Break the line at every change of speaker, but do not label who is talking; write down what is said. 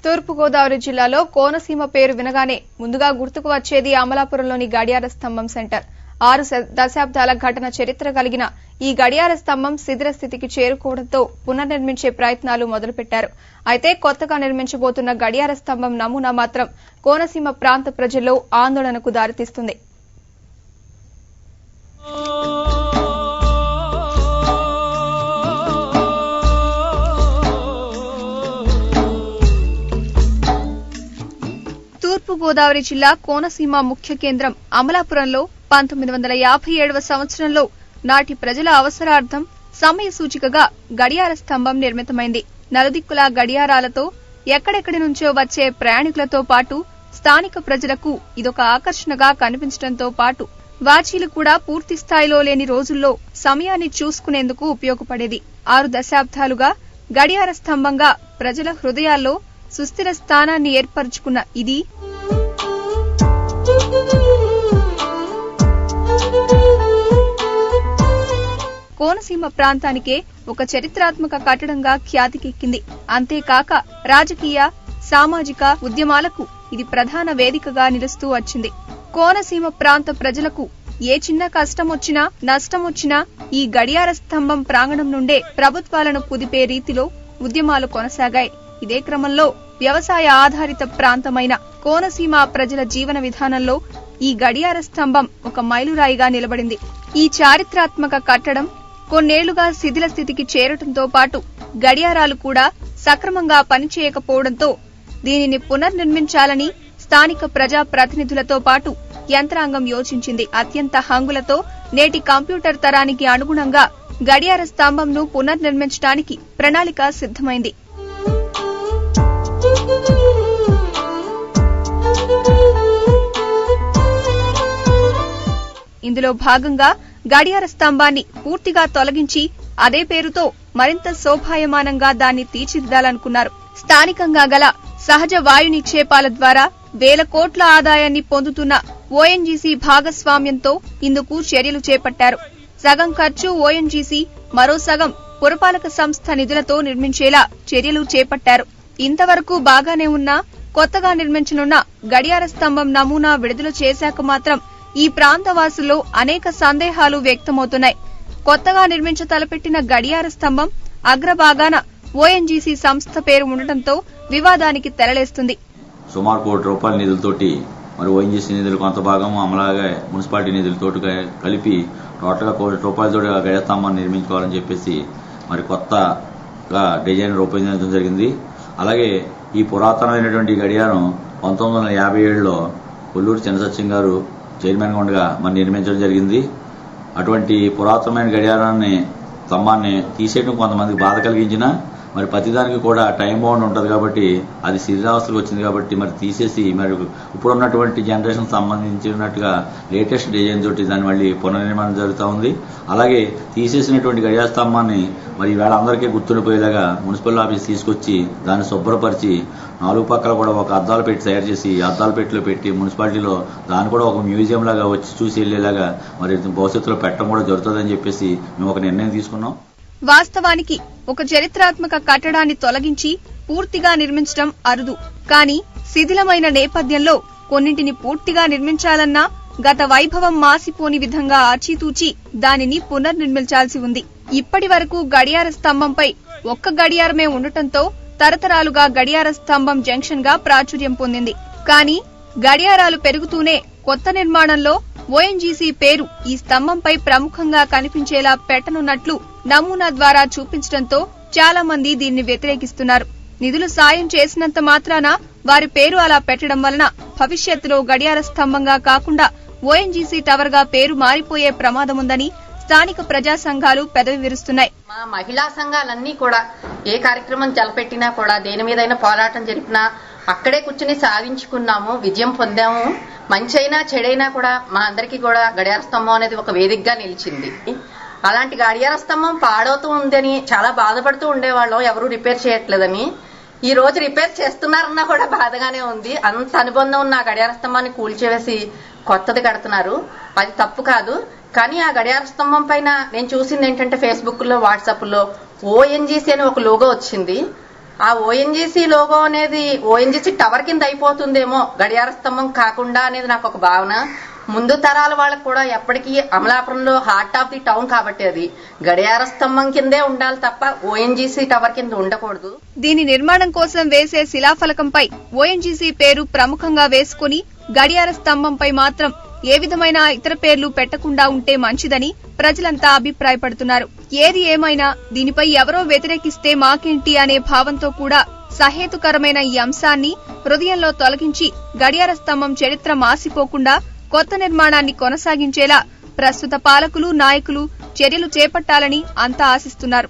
తూర్పుగోదావరి జిల్లాలో కోనసీమ పేరు వినగానే ముందుగా గుర్తుకు వచ్చేది అమలాపురంలోని గడియార స్తంభం సెంటర్. 6 దశాబ్దాల ఘటన చరిత్ర కలిగిన ఈ గడియార స్తంభం శిథిల స్థితికి చేరుకోవడంతో పునర్నిర్మించే ప్రయత్నాలు మొదలుపెట్టారు. అయితే కొత్తగా నిర్మించబోతున్న గడియార స్తంభం నమూనా మాత్రం కోనసీమ ప్రాంత ప్రజల్లో ఆందోళనకు దారితీస్తుంది. తూర్పుగోదావరి జిల్లా కోనసీమ ముఖ్య కేంద్రం అమలాపురంలో 1957వ సంవత్సరంలో నాటి ప్రజల అవసరార్థం సమయ సూచికగా గడియార స్తంభం నిర్మితమైంది. నలుదిక్కుల గడియారాలతో ఎక్కడెక్కడి నుంచో వచ్చే ప్రయాణికులతో పాటు స్థానిక ప్రజలకు ఇదొక ఆకర్షణగా కనిపించడంతో పాటు వాచీలు కూడా పూర్తి స్థాయిలో లేని రోజుల్లో సమయాన్ని చూసుకునేందుకు ఉపయోగపడేది. 6 దశాబ్దాలుగా గడియార స్తంభంగా ప్రజల హృదయాల్లో సుస్థిర స్థానాన్ని ఏర్పరచుకున్న ఇది కోనసీమ ప్రాంతానికే ఒక చరిత్రాత్మక కట్టడంగా ఖ్యాతికెక్కింది. అంతేకాక రాజకీయ, సామాజిక ఉద్యమాలకు ఇది ప్రధాన వేదికగా నిలుస్తూ వచ్చింది. కోనసీమ ప్రాంత ప్రజలకు ఏ చిన్న కష్టమొచ్చినా నష్టమొచ్చినా ఈ గడియార స్తంభం ప్రాంగణం నుండే ప్రభుత్వాలను కుదిపే రీతిలో ఉద్యమాలు కొనసాగాయి. ఇదే క్రమంలో వ్యవసాయ ఆధారిత ప్రాంతమైన కోనసీమ ప్రజల జీవన విధానంలో ఈ గడియార స్తంభం ఒక మైలురాయిగా నిలబడింది. ఈ చారిత్రాత్మక కట్టడం కొన్నేళ్లుగా శిథిల స్థితికి చేరటంతో పాటు గడియారాలు కూడా సక్రమంగా పనిచేయకపోవడంతో దీనిని పునర్నిర్మించాలని స్థానిక ప్రజా ప్రతినిధులతో పాటు యంత్రాంగం యోచించింది. అత్యంత హంగులతో నేటి కంప్యూటర్ తరానికి అనుగుణంగా గడియార స్తంభంను పునర్నిర్మించడానికి ప్రణాళిక సిద్ధమైంది. ఇందులో భాగంగా గడియార స్తంభాన్ని పూర్తిగా తొలగించి అదే పేరుతో మరింత శోభాయమానంగా దాన్ని తీర్చిదిద్దాలనుకున్నారు. స్థానికంగా గల సహజ వాయు నిక్షేపాల ద్వారా వేల కోట్ల ఆదాయాన్ని పొందుతున్న ఓఎన్జీసీ భాగస్వామ్యంతో ఇందుకు చర్యలు చేపట్టారు. సగం ఖర్చు ఓఎన్జీసీ, మరో సగం పురపాలక సంస్థ నిధులతో నిర్మించేలా చర్యలు చేపట్టారు. ఇంతవరకు బాగానే ఉన్నా కొత్తగా నిర్మించనున్న గడియార స్తంభం నమూనా విడుదల చేశాక మాత్రం ఈ ప్రాంతవాసుల్లో అనేక సందేహాలు వ్యక్తమవుతున్నాయి. కొత్తగా నిర్మించ తలపెట్టిన గడియార స్తంభం అగ్రభాగాన ఓఎన్జీసీ సంస్థ పేరు ఉండటంతో వివాదానికి తెరలేస్తుంది.
సుమారు ₹1 కోటి నిధులతోటి మరి ఓఎన్జీసీ నిధులు కొంత భాగం అమలాగా మున్సిపాలిటీ నిధులతోటి కలిపి టోటల్గా ₹1 కోటి గడియార స్తంభాన్ని నిర్మించుకోవాలని చెప్పేసి మరి కొత్తగా డిజైన్ రూపొందించడం జరిగింది. అలాగే ఈ పురాతనమైనటువంటి గడియారం 1957లో కొల్లూరు చిన్నసత్యం గారు చైర్మన్ గా ఉండగా మరి నిర్మించడం జరిగింది. అటువంటి పురాతనమైన గడియారాన్ని స్తంభాన్ని తీసేయడం కొంతమందికి బాధ కలిగించినా మరి ప్రతిదానికి కూడా టైం బౌండ్ ఉంటుంది కాబట్టి అది శిథిలావస్థకు వచ్చింది కాబట్టి మరి తీసేసి మరి ఇప్పుడున్నటువంటి జనరేషన్ సంబంధించినట్టుగా లేటెస్ట్ డిజైన్ తోటి దాన్ని మళ్ళీ పునర్నిర్మాణం జరుగుతూ ఉంది. అలాగే తీసేసినటువంటి గడియార స్తంభాన్ని మరి ఈవేళ అందరికీ గుర్తుండిపోయేలాగా మున్సిపల్ ఆఫీస్ తీసుకొచ్చి దాన్ని శుభ్రపరిచి 4 పక్కల కూడా ఒక అద్దాల పెట్టి తయారు చేసి అద్దాల పెట్టిలో పెట్టి మున్సిపాలిటీలో దాన్ని కూడా ఒక మ్యూజియం లాగా వచ్చి చూసి వెళ్లేలాగా మరి భవిష్యత్తులో పెట్టడం కూడా జరుగుతుందని చెప్పేసి మేము ఒక నిర్ణయం తీసుకున్నాం.
వాస్తవానికి ఒక చరిత్రాత్మక కట్టడాన్ని తొలగించి పూర్తిగా నిర్మించడం అరుదు. కానీ శిథిలమైన నేపథ్యంలో కొన్నింటిని పూర్తిగా నిర్మించాలన్నా గత వైభవం మాసిపోని విధంగా ఆచితూచి దానిని పునర్నిర్మించాల్సి ఉంది. ఇప్పటి వరకు గడియార స్తంభంపై ఒక్క గడియారమే ఉండటంతో తరతరాలుగా గడియార స్తంభం జంక్షన్ గా ప్రాచుర్యం పొందింది. కానీ గడియారాలు పెరుగుతూనే కొత్త నిర్మాణంలో ఓఎన్జీసీ పేరు ఈ స్తంభంపై ప్రముఖంగా కనిపించేలా పెట్టనున్నట్లు నమూనా ద్వారా చూపించడంతో చాలా మంది దీన్ని వ్యతిరేకిస్తున్నారు. నిధులు సాయం చేసినంత మాత్రాన వారి పేరు అలా పెట్టడం వలన భవిష్యత్తులో గడియార స్తంభంగా కాకుండా ఓఎన్జీసీ టవర్ గా పేరు మారిపోయే ప్రమాదముందని స్థానిక ప్రజా సంఘాలు పెదవి విరుస్తున్నాయి.
మా మహిళా సంఘాలన్నీ కూడా ఏ కార్యక్రమం తలపెట్టినా కూడా దేని మీదైనా పోరాటం జరిపినా అక్కడే కూర్చుని సాధించుకున్నాము, విజయం పొందాము. మంచి అయినా చెడైనా కూడా మా అందరికీ కూడా గడియార స్తంభం అనేది ఒక వేదికగా నిలిచింది. అలాంటి గడియార స్తంభం పాడవుతూ ఉందని చాలా బాధపడుతూ ఉండేవాళ్ళం, ఎవరు రిపేర్ చేయట్లేదని. ఈ రోజు రిపేర్ చేస్తున్నారన్నా కూడా బాధగానే ఉంది. అంత అనుబంధం ఉన్న గడియార స్తంభాన్ని కూల్చివేసి కొత్తది కడుతున్నారు. అది తప్పు కాదు. కానీ ఆ గడియార స్తంభం పైన నేను చూసింది ఏంటంటే ఫేస్బుక్ లో, వాట్సాప్ లో ఓఎన్జీసీ అని ఒక లోగో వచ్చింది. ఆ ఓఎన్జీసీ లోగో అనేది ఓఎన్జీసీ టవర్ కింద అయిపోతుందేమో గడియార స్తంభం కాకుండా అనేది నాకు ఒక భావన. ముందు తరాల వాళ్ళకు కూడా ఎప్పటికీ అమలాపురంలో హార్ట్ ఆఫ్ ది టౌన్ కాబట్టి అది గడియార స్తంభం కిందే ఉండాలి తప్ప ఓఎన్జీసీ టవర్ కింద ఉండకూడదు.
దీని నిర్మాణం కోసం వేసే శిలాఫలకంపై ఓఎన్జీసీ పేరు ప్రముఖంగా వేసుకుని గడియార స్తంభంపై మాత్రం ఏ విధమైన ఇతర పేర్లు పెట్టకుండా ఉంటే మంచిదని ప్రజలంతా అభిప్రాయపడుతున్నారు. ఏది ఏమైనా దీనిపై ఎవరో వ్యతిరేకిస్తే మాకేంటి అనే భావంతో కూడా సహేతుకరమైన ఈ అంశాన్ని హృదయంలో తొలగించి గడియార స్తంభం చరిత్ర మాసిపోకుండా కొత్త నిర్మాణాన్ని కొనసాగించేలా ప్రస్తుత పాలకులు నాయకులు చర్యలు చేపట్టాలని అంతా ఆశిస్తున్నారు.